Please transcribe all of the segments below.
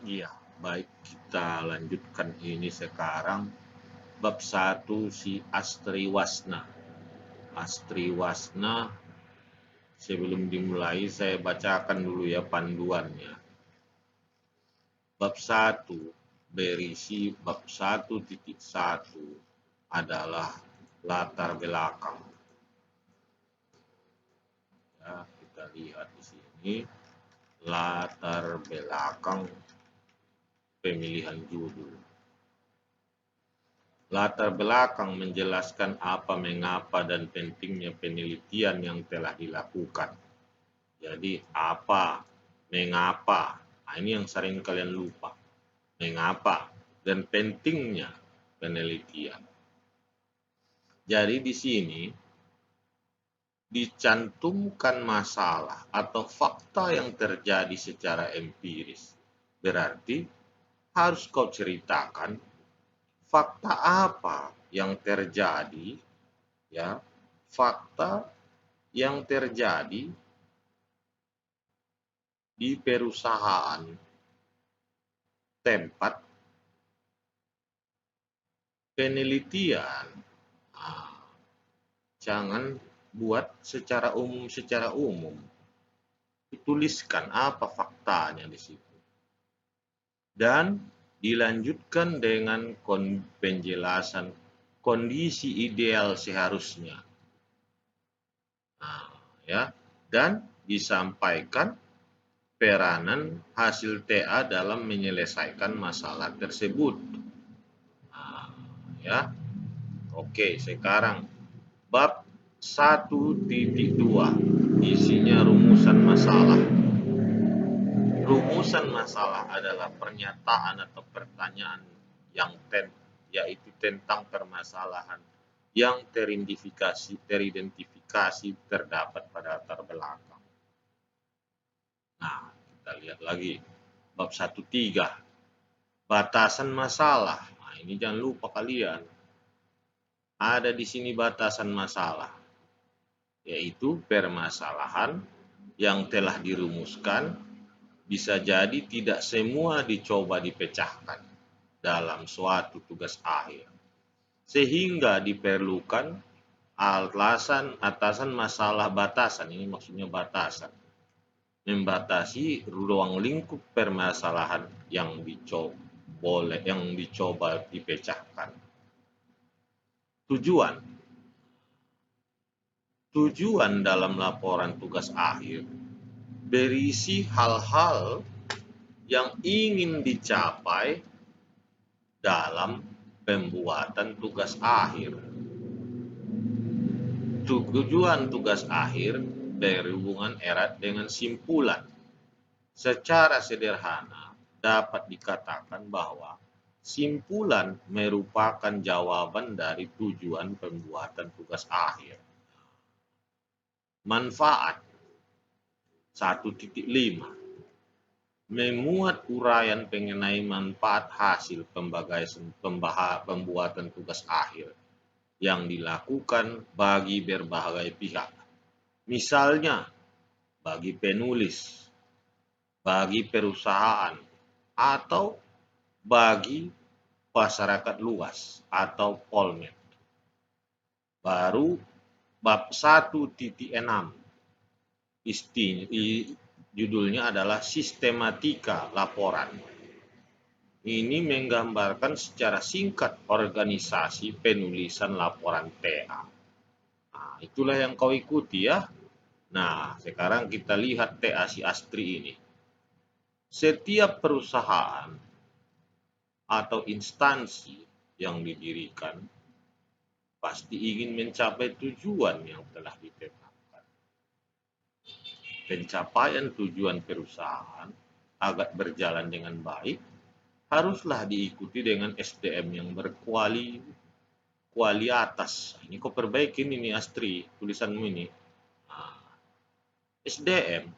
Iya, baik kita lanjutkan ini sekarang bab satu si Astri Wasna. Astri Wasna, sebelum dimulai saya bacakan dulu ya panduannya. Bab satu berisi bab 1.1 adalah latar belakang. Ya, kita lihat di sini latar belakang pemilihan judul. Latar belakang menjelaskan apa, mengapa, dan pentingnya penelitian yang telah dilakukan. Jadi apa, mengapa, nah, ini yang sering kalian lupa. Mengapa dan pentingnya penelitian. Jadi di sini dicantumkan masalah atau fakta yang terjadi secara empiris. Berarti harus kau ceritakan fakta apa yang terjadi, ya, fakta yang terjadi di perusahaan tempat penelitian. Nah, jangan buat secara umum. Tuliskan apa faktanya di situ. Dan dilanjutkan dengan penjelasan kondisi ideal seharusnya. Nah, ya, dan disampaikan peranan hasil TA dalam menyelesaikan masalah tersebut. Nah, ya. Oke, sekarang bab 1.2 isinya rumusan masalah. Rumusan masalah adalah pernyataan atau pertanyaan yang yaitu tentang permasalahan yang teridentifikasi terdapat pada latar belakang. Nah, kita lihat lagi bab 1.3 batasan masalah. Nah, ini jangan lupa kalian. Ada di sini batasan masalah, yaitu permasalahan yang telah dirumuskan bisa jadi tidak semua dicoba dipecahkan dalam suatu tugas akhir, sehingga diperlukan atasan masalah batasan. Ini maksudnya batasan, membatasi ruang lingkup permasalahan yang dicoba dipecahkan. Tujuan dalam laporan tugas akhir berisi hal-hal yang ingin dicapai dalam pembuatan tugas akhir. Tujuan tugas akhir berhubungan erat dengan simpulan. Secara sederhana dapat dikatakan bahwa simpulan merupakan jawaban dari tujuan pembuatan tugas akhir. Manfaat 1.5 memuat uraian mengenai manfaat hasil pembuatan tugas akhir yang dilakukan bagi berbagai pihak. Misalnya, bagi penulis, bagi perusahaan, atau bagi masyarakat luas atau polmed. Baru bab 1.6 judulnya adalah sistematika laporan. Ini menggambarkan secara singkat organisasi penulisan laporan TA. Nah, itulah yang kau ikuti ya. Nah, sekarang kita lihat TA si Astri ini. Setiap perusahaan atau instansi yang didirikan pasti ingin mencapai tujuan yang telah ditetapkan. Pencapaian tujuan perusahaan agar berjalan dengan baik haruslah diikuti dengan SDM yang berkualitas. Ini kau perbaikin ini Astri, tulisanmu ini. Nah, SDM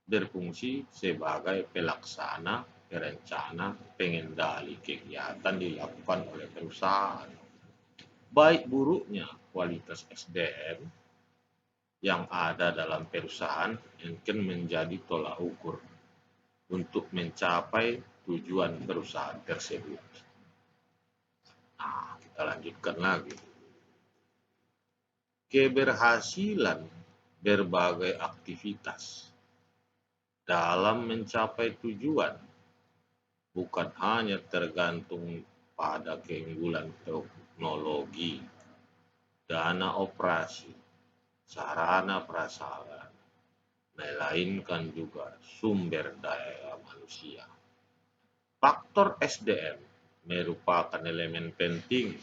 berfungsi sebagai pelaksana, perencana, pengendali kegiatan dilakukan oleh perusahaan. Baik buruknya kualitas SDM yang ada dalam perusahaan mungkin menjadi tolak ukur untuk mencapai tujuan perusahaan tersebut. Nah, kita lanjutkan lagi. Keberhasilan berbagai aktivitas dalam mencapai tujuan bukan hanya tergantung pada keunggulan teknologi, dana operasi, sarana prasarana, melainkan juga sumber daya manusia. Faktor SDM merupakan elemen penting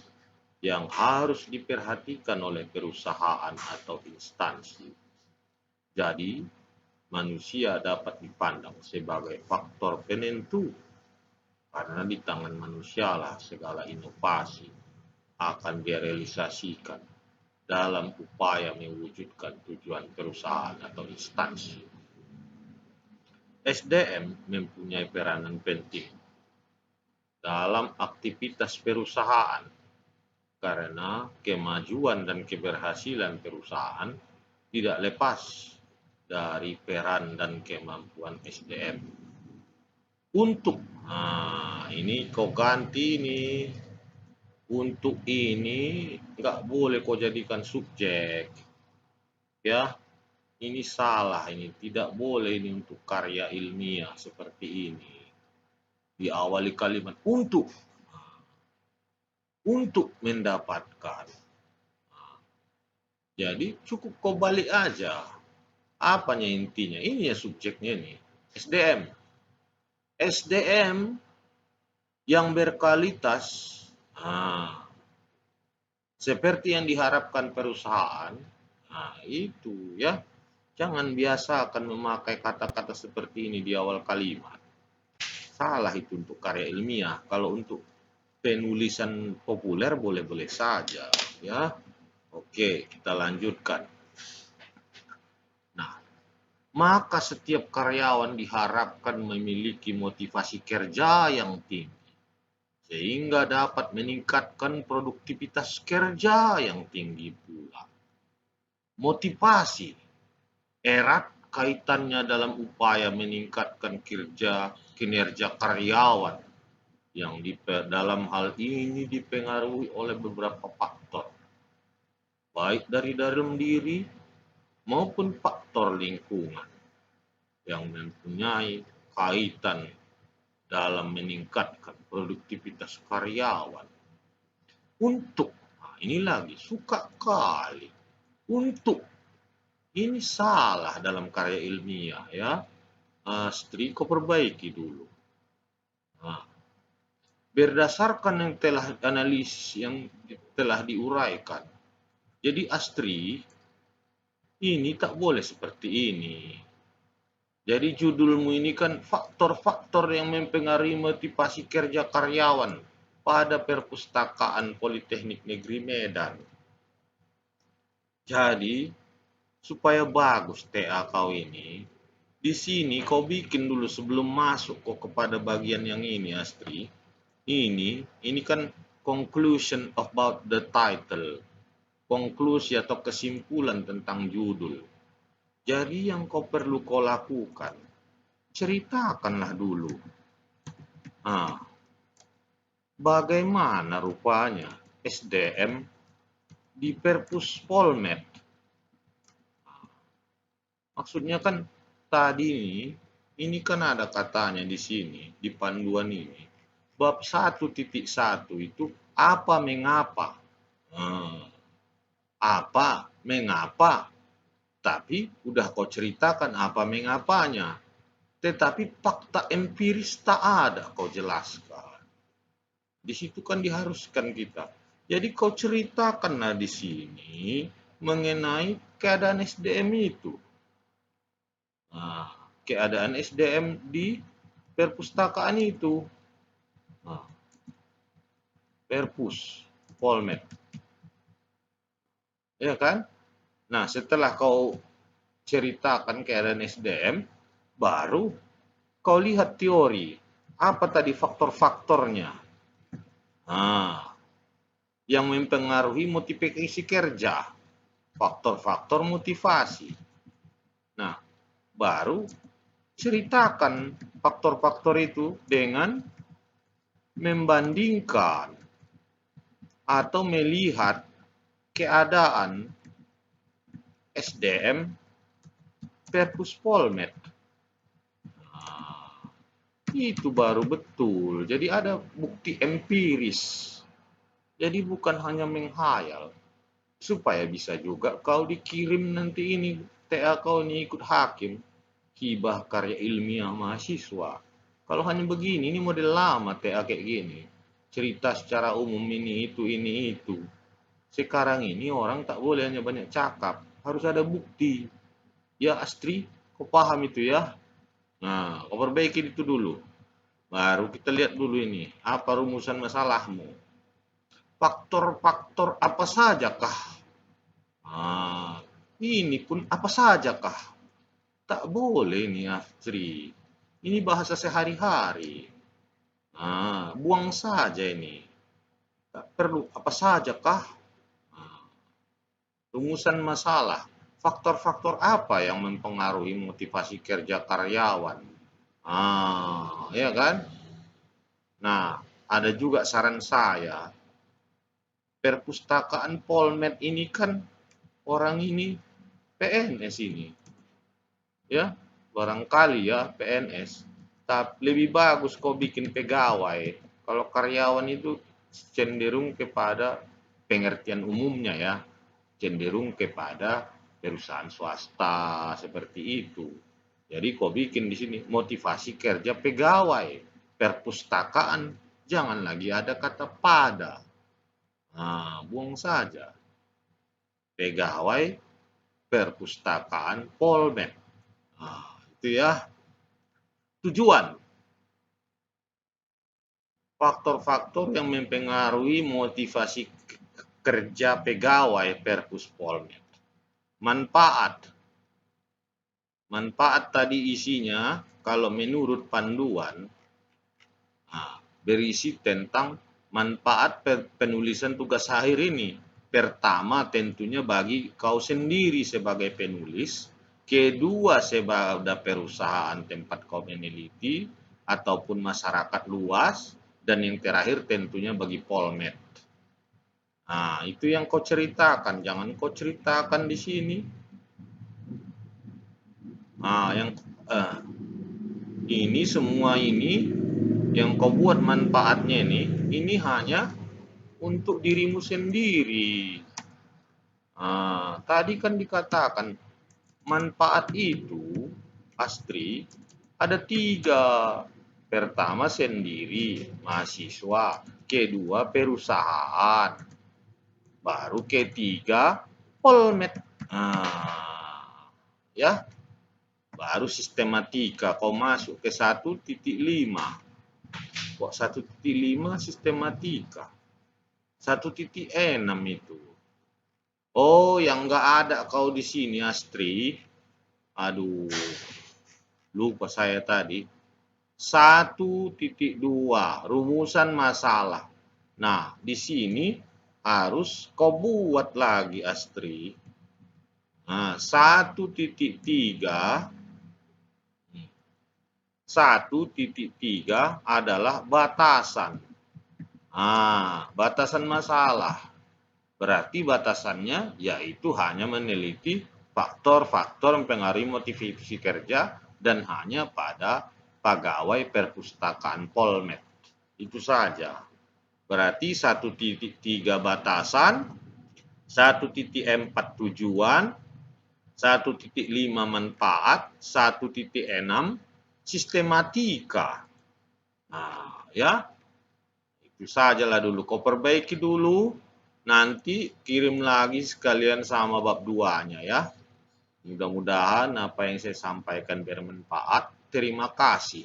yang harus diperhatikan oleh perusahaan atau instansi. Jadi, manusia dapat dipandang sebagai faktor penentu karena di tangan manusialah segala inovasi akan direalisasikan dalam upaya mewujudkan tujuan perusahaan atau instansi. SDM mempunyai peranan penting dalam aktivitas perusahaan karena kemajuan dan keberhasilan perusahaan tidak lepas dari peran dan kemampuan SDM. Ini kau ganti nih. Untuk ini nggak boleh kau jadikan subjek. Ya, ini salah ini. Tidak boleh ini untuk karya ilmiah seperti ini. Diawali kalimat untuk mendapatkan. Jadi cukup kau balik aja. Apanya intinya? Ini ya subjeknya nih. SDM. SDM yang berkualitas seperti yang diharapkan perusahaan. Itu ya. Jangan biasakan memakai kata-kata seperti ini di awal kalimat. Salah itu untuk karya ilmiah. Kalau untuk penulisan populer boleh-boleh saja ya. Oke, kita lanjutkan. Nah, maka setiap karyawan diharapkan memiliki motivasi kerja yang tinggi sehingga dapat meningkatkan produktivitas kerja yang tinggi pula. Motivasi erat kaitannya dalam upaya meningkatkan kinerja karyawan yang dalam hal ini dipengaruhi oleh beberapa faktor, baik dari dalam diri maupun faktor lingkungan yang mempunyai kaitan dalam meningkatkan produktivitas karyawan. Ini lagi suka kali. Untuk ini salah dalam karya ilmiah ya. Astri, kau perbaiki dulu. Berdasarkan yang telah analisis yang telah diuraikan. Jadi Astri, ini tak boleh seperti ini. Jadi judulmu ini kan faktor-faktor yang mempengaruhi motivasi kerja karyawan pada Perpustakaan Politeknik Negeri Medan. Jadi supaya bagus TA kau ini, di sini kau bikin dulu sebelum masuk kau kepada bagian yang ini Astri. Ini kan conclusion about the title. Konklusi atau kesimpulan tentang judul. Jadi yang kau perlu kau lakukan, ceritakanlah dulu. Bagaimana rupanya SDM di Perpus Polmed? Maksudnya kan tadi ini kan ada katanya di sini, di panduan ini. Bab 1.1 itu apa mengapa? Apa mengapa? Tapi udah kau ceritakan apa mengapanya. Tetapi fakta empiris tak ada kau jelaskan. Di situ kan diharuskan kita. Jadi kau ceritakanlah di sini mengenai keadaan SDM itu. Keadaan SDM di perpustakaan itu. Perpus, Polmed. Ya kan? Nah, setelah kau ceritakan keadaan SDM, baru kau lihat teori. Apa tadi faktor-faktornya? Yang mempengaruhi motivasi kerja. Faktor-faktor motivasi. Nah, baru ceritakan faktor-faktor itu dengan membandingkan atau melihat keadaan SDM versus Polmed. Nah, itu baru betul. Jadi ada bukti empiris. Jadi bukan hanya menghayal. Supaya bisa juga kau dikirim nanti ini TA kau ini ikut hakim. Hibah karya ilmiah mahasiswa. Kalau hanya begini, ini model lama TA kayak gini. Cerita secara umum ini itu. Sekarang ini orang tak boleh hanya banyak cakap. Harus ada bukti. Ya Astri, kau paham itu ya? Nah, kau perbaiki itu dulu. Baru kita lihat dulu ini, apa rumusan masalahmu. Faktor-faktor apa sajakah? Nah, ini pun apa sajakah? Tak boleh nih Astri. Ini bahasa sehari-hari. Nah, buang saja ini. Tak perlu apa sajakah? Nah, rumusan masalah. Faktor-faktor apa yang mempengaruhi motivasi kerja karyawan? Ah, ya kan? Nah, ada juga saran saya, perpustakaan Polmed ini kan orang ini PNS ini, ya, barangkali ya PNS. Tapi lebih bagus kau bikin pegawai. Kalau karyawan itu cenderung kepada pengertian umumnya ya, cenderung kepada perusahaan swasta seperti itu. Jadi kau bikin di sini motivasi kerja pegawai, perpustakaan, jangan lagi ada kata pada. Nah, buang saja. Pegawai perpustakaan Polmed. Nah, itu ya. Tujuan. Faktor-faktor yang mempengaruhi motivasi kerja pegawai perpus Polmed. Manfaat. Manfaat tadi isinya, kalau menurut panduan, berisi tentang manfaat penulisan tugas akhir ini. Pertama tentunya bagi kau sendiri sebagai penulis, kedua sebagai perusahaan tempat kau meneliti, ataupun masyarakat luas, dan yang terakhir tentunya bagi Polmed. Nah, itu yang kau ceritakan, jangan kau ceritakan di sini. Nah, ini semua ini yang kau buat manfaatnya ini hanya untuk dirimu sendiri. Nah, tadi kan dikatakan manfaat itu, Astri, ada 3. Pertama sendiri, mahasiswa. Kedua, perusahaan. Baru ketiga, Polmed. Nah, ya, baru sistematika. Kau masuk ke 1.5. Kok 1.5 sistematika? 1.6 itu. Oh, yang nggak ada kau di sini, Astri. Aduh, lupa saya tadi. 1.2, rumusan masalah. Nah, di sini harus kau buat lagi, Astri. Nah, 1.3. 1.3 adalah batasan. Batasan masalah. Berarti batasannya yaitu hanya meneliti faktor-faktor mempengaruhi motivasi kerja dan hanya pada pegawai perpustakaan Polmed. Itu saja. Berarti 1.3 batasan, 1.4 tujuan, 1.5 manfaat, 1.6 sistematika. Nah, ya. Itu sajalah dulu. Kau perbaiki dulu. Nanti kirim lagi sekalian sama bab 2-nya ya. Mudah-mudahan apa yang saya sampaikan bermanfaat. Terima kasih.